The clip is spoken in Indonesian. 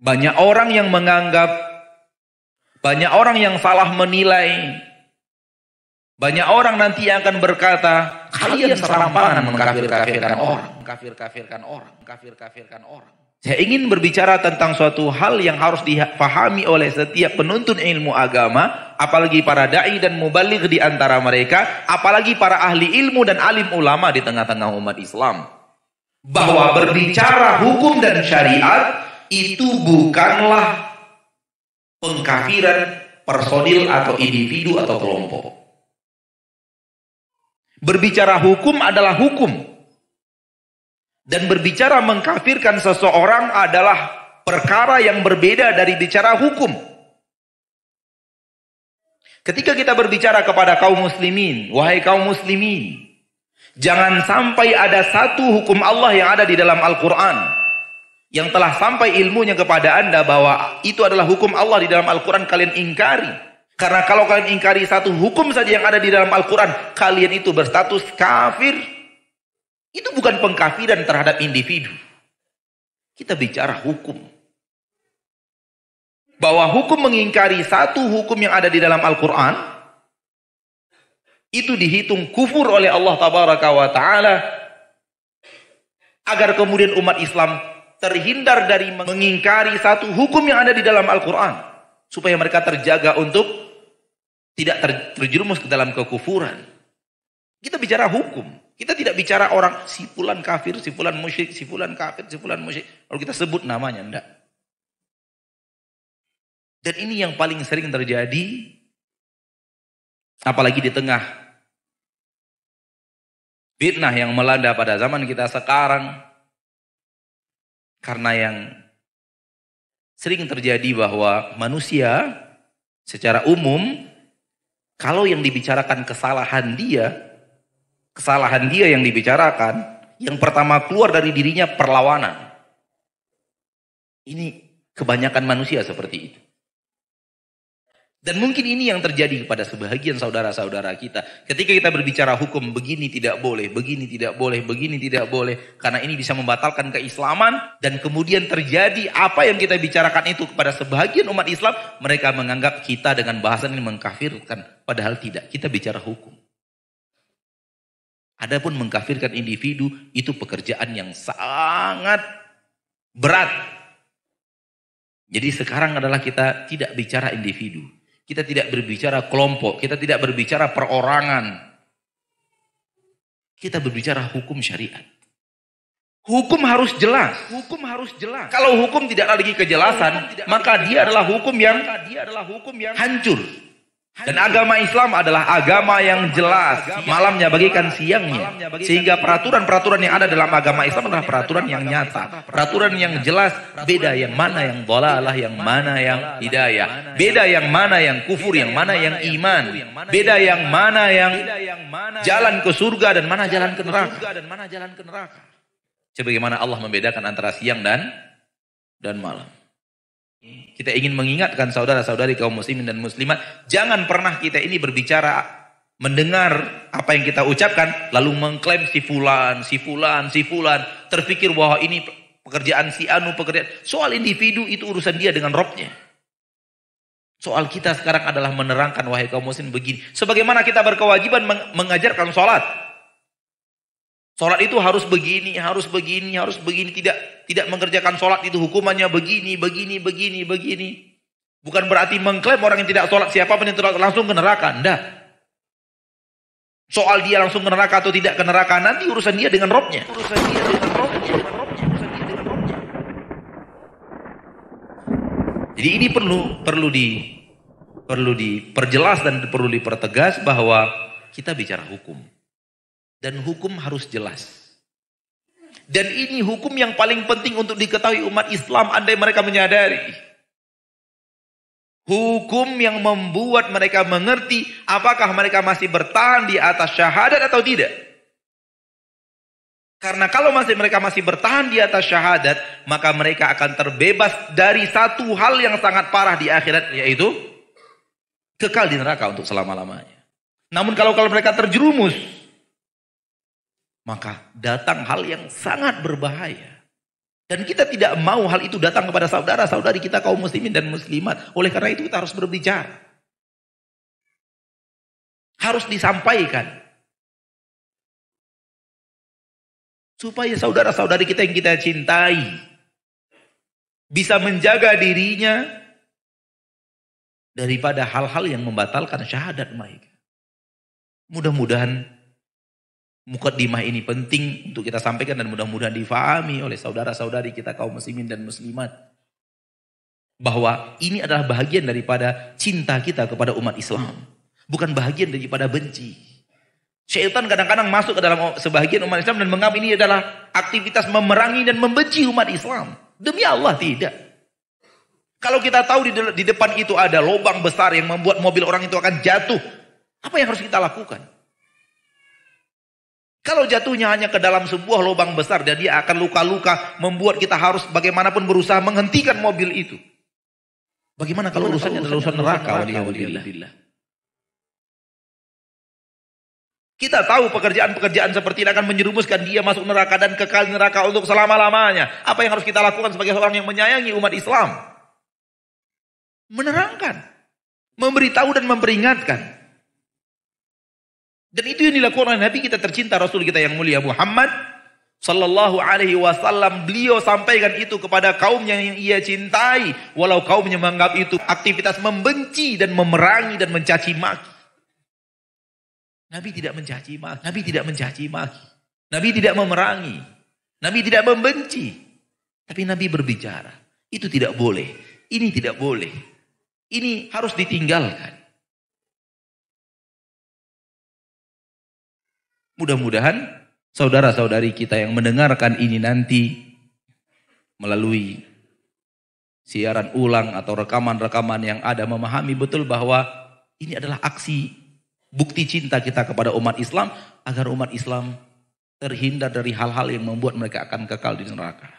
Banyak orang yang menganggap, banyak orang yang salah menilai, banyak orang nanti yang akan berkata, kalian serampangan mengkafir-kafirkan orang. Saya ingin berbicara tentang suatu hal yang harus dipahami oleh setiap penuntut ilmu agama, apalagi para da'i dan mubaligh di antara mereka, apalagi para ahli ilmu dan alim ulama di tengah-tengah umat Islam. Bahwa berbicara hukum dan syariat itu bukanlah pengkafiran personil atau individu atau kelompok. Berbicara hukum adalah hukum. Dan berbicara mengkafirkan seseorang adalah perkara yang berbeda dari bicara hukum. Ketika kita berbicara kepada kaum muslimin, wahai kaum muslimin, jangan sampai ada satu hukum Allah yang ada di dalam Al-Quran yang telah sampai ilmunya kepada anda bahwa itu adalah hukum Allah di dalam Al-Quran, kalian ingkari. Karena kalau kalian ingkari satu hukum saja yang ada di dalam Al-Quran, kalian itu berstatus kafir. Itu bukan pengkafiran terhadap individu. Kita bicara hukum. Bahwa hukum mengingkari satu hukum yang ada di dalam Al-Quran, itu dihitung kufur oleh Allah Tabaraka wa Ta'ala, agar kemudian umat Islam terhindar dari mengingkari satu hukum yang ada di dalam Al-Quran, supaya mereka terjaga untuk tidak terjerumus ke dalam kekufuran. Kita bicara hukum. Kita tidak bicara orang si fulan kafir, si fulan musyrik, si fulan kafir, si fulan musyrik. Kalau kita sebut namanya, enggak. Dan ini yang paling sering terjadi, apalagi di tengah fitnah yang melanda pada zaman kita sekarang. Karena yang sering terjadi bahwa manusia secara umum, kalau yang dibicarakan kesalahan dia yang dibicarakan, yang pertama keluar dari dirinya perlawanan. Ini kebanyakan manusia seperti itu. Dan mungkin ini yang terjadi kepada sebahagian saudara-saudara kita. Ketika kita berbicara hukum, begini tidak boleh, begini tidak boleh, begini tidak boleh. Karena ini bisa membatalkan keislaman. Dan kemudian terjadi apa yang kita bicarakan itu kepada sebahagian umat Islam. Mereka menganggap kita dengan bahasan ini mengkafirkan. Padahal tidak, kita bicara hukum. Adapun mengkafirkan individu itu pekerjaan yang sangat berat. Jadi sekarang adalah kita tidak bicara individu. Kita tidak berbicara kelompok. Kita tidak berbicara perorangan. Kita berbicara hukum syariat. Hukum harus jelas. Hukum harus jelas. Kalau hukum tidak ada lagi kejelasan, maka dia adalah hukum yang hancur. Dan agama Islam adalah agama yang jelas, malamnya bagaikan siangnya. Sehingga peraturan-peraturan yang ada dalam agama Islam adalah peraturan yang nyata, peraturan yang jelas. Beda yang mana yang dhalalah, yang mana yang hidayah. Beda yang mana yang kufur, yang mana yang iman. Beda yang mana yang jalan ke surga dan mana jalan ke neraka. Sebagaimana Allah membedakan antara siang dan malam. Kita ingin mengingatkan saudara-saudari kaum muslimin dan muslimat, jangan pernah kita ini berbicara, mendengar apa yang kita ucapkan, lalu mengklaim si fulan, terpikir bahwa ini pekerjaan si anu, pekerjaan. Soal individu itu urusan dia dengan Robnya. Soal kita sekarang adalah menerangkan, wahai kaum muslimin begini. Sebagaimana kita berkewajiban mengajarkan sholat. Sholat itu harus begini. Tidak mengerjakan sholat itu hukumannya begini. Bukan berarti mengklaim orang yang tidak sholat, siapapun yang tidak langsung ke neraka. Tidak. Soal dia langsung ke neraka atau tidak ke neraka, nanti urusan dia dengan Robnya. Jadi ini perlu diperjelas dan perlu dipertegas bahwa kita bicara hukum. Dan hukum harus jelas. Dan ini hukum yang paling penting untuk diketahui umat Islam andai mereka menyadari. Hukum yang membuat mereka mengerti apakah mereka masih bertahan di atas syahadat atau tidak. Karena kalau mereka masih bertahan di atas syahadat, maka mereka akan terbebas dari satu hal yang sangat parah di akhirat, yaitu kekal di neraka untuk selama-lamanya. Namun kalau mereka terjerumus, maka datang hal yang sangat berbahaya. Dan kita tidak mau hal itu datang kepada saudara-saudari kita kaum muslimin dan muslimat. Oleh karena itu kita harus berbicara. Harus disampaikan. Supaya saudara-saudari kita yang kita cintai bisa menjaga dirinya daripada hal-hal yang membatalkan syahadat mereka. Mudah-mudahan mukaddimah ini penting untuk kita sampaikan dan mudah-mudahan difahami oleh saudara-saudari kita kaum muslimin dan muslimat. Bahwa ini adalah bahagian daripada cinta kita kepada umat Islam. Bukan bahagian daripada benci. Syaitan kadang-kadang masuk ke dalam sebahagian umat Islam dan menganggap ini adalah aktivitas memerangi dan membenci umat Islam. Demi Allah tidak. Kalau kita tahu di depan itu ada lubang besar yang membuat mobil orang itu akan jatuh. Apa yang harus kita lakukan? Kalau jatuhnya hanya ke dalam sebuah lubang besar dan dia akan luka-luka membuat kita harus bagaimanapun berusaha menghentikan mobil itu. Bagaimana kalau urusannya adalah urusan neraka? Kita tahu pekerjaan-pekerjaan seperti ini akan menjerumuskan dia masuk neraka dan kekal neraka untuk selama-lamanya. Apa yang harus kita lakukan sebagai seorang yang menyayangi umat Islam? Menerangkan, memberitahu dan memperingatkan. Dan itu yang dilakukan oleh Nabi kita tercinta, Rasul kita yang mulia Muhammad sallallahu alaihi wasallam. Beliau sampaikan itu kepada kaumnya yang ia cintai, walau kaumnya menganggap itu aktivitas membenci dan memerangi dan mencaci maki. Nabi tidak mencaci maki, Nabi tidak mencaci maki, Nabi tidak memerangi, Nabi tidak membenci. Tapi Nabi berbicara, itu tidak boleh, ini tidak boleh, ini harus ditinggalkan. Mudah-mudahan saudara-saudari kita yang mendengarkan ini nanti melalui siaran ulang atau rekaman-rekaman yang ada memahami betul bahwa ini adalah aksi bukti cinta kita kepada umat Islam agar umat Islam terhindar dari hal-hal yang membuat mereka akan kekal di neraka.